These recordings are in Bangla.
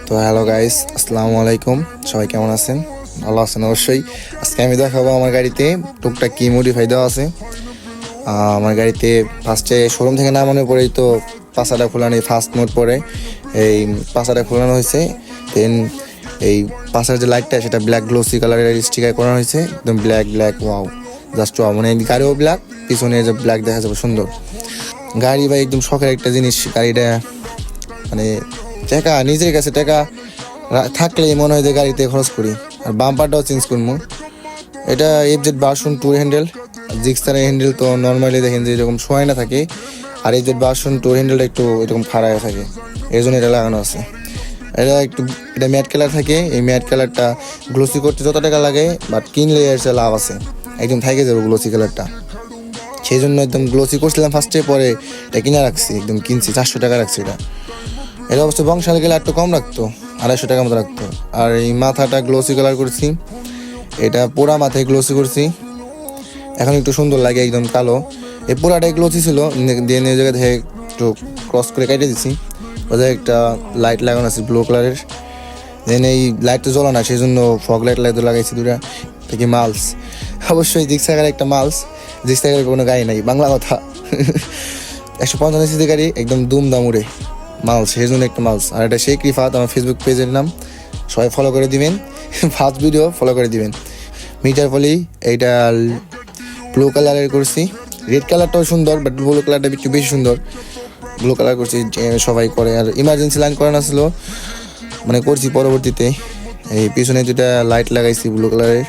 তো হ্যালো গাইস, আসসালামু আলাইকুম। সবাই কেমন আছেন? ভালো আছেন অবশ্যই। আজকে আমি দেখাবো আমার গাড়িতে টুকটাক কি মডিফাই দেওয়া আছে। আমার গাড়িতে ফার্স্টে শোরুম থেকে নামানোর পরেই তো পাছাটা খোলানো, ফার্স্ট মোড পরে এই পাছাটা খোলানো হয়েছে। দেন এই পাছার যে লাইটটা সেটা ব্ল্যাক গ্লোসি কালারের স্টিকার করা হয়েছে, একদম black black wow, just wow. মানে গাড়িও ব্ল্যাক, পিছনে যে ব্ল্যাক দেখা যাবে সুন্দর। গাড়ি ভাই একদম শখের একটা জিনিস। গাড়িটা মানে টাকা নিজের কাছে টাকা থাকলেই মনে হয় যে গাড়িতে খরচ করি। আর বাম্পারটাও চেঞ্জ করবো। এটা FZ ভার্সন 2 হ্যান্ডেল। জিক্সারের হ্যান্ডেল তো নর্মালি দেখেন যে এরকম শোয়াই না থাকে, আর FZ ভার্সন 2 হ্যান্ডেলটা একটু এরকম খাড়া থাকে, এই জন্য এটা লাগানো আছে। এটা ম্যাট কালার থাকে। এই ম্যাট কালারটা গ্লোসি করতে যত টাকা লাগে, বাট কিনলে এর লাভ আছে, একদম থাকে যাবে গ্লোসি কালারটা। সেই জন্য একদম গ্লোসি করছিলাম ফার্স্টে, পরে এটা কিনে রাখছি, একদম কিনছি 400 টাকা রাখছি। এটা অবশ্য বংশালে গেলে একটু কম রাখতো, 250 টাকা মতো রাখতো। আর এই মাথাটা গ্লোসি কালার করছি, এটা পুরা মাথায় গ্লোসি করছি, এখন একটু সুন্দর লাগে, একদম কালো। এই পুরাটাই গ্লোসি ছিল, দিয়ে নিয়ে জায়গা থেকে একটু ক্রস করে কেটে দিচ্ছি। ওদের একটা লাইট লাগানো আছে ব্লু কালারের। দেন এই লাইটটা জ্বলো না, সেই জন্য ফগ লাইট লাগাইছি দুটা থেকে। মালস অবশ্যই জিক্সারের একটা মালস, জিক্সারের কোনো গাড়ি নাই, বাংলা কথা। 155 সিসি গাড়ি, একদম দুম দাম উড়ে মালস, সেই জন্য একটা মালস। আর এটা শেখ রিফাত, আমার ফেসবুক পেজের নাম, সবাই ফলো করে দিবেন। ফার্স্ট ভিডিও ফলো করে দিবেন। মিটার পলি এইটা ব্লু কালারের করছি, রেড কালারটাও সুন্দর, বাট ব্লু কালারটা একটু বেশি সুন্দর। ব্লু কালার করছি, সবাই করে। আর ইমার্জেন্সি লাইন করানো ছিল, মানে করছি পরবর্তীতে। এই পিছনে দুটা লাইট লাগাইছি ব্লু কালারের।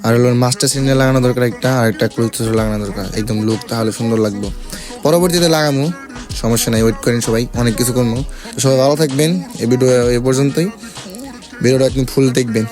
আর হলো মাস্টার সিগন্যাল লাগানো দরকার একটা, আর একটা ক্রুজ লাগানো দরকার, একদম লুক তাহলে সুন্দর লাগবে। পরবর্তীতে লাগামু, সমস্যা নাই, ওয়েট করেন সবাই, অনেক কিছু করবো। সবাই ভালো থাকবেন। এই ভিডিও এ পর্যন্তই, ভিডিওটা একদম ফুল দেখবেন।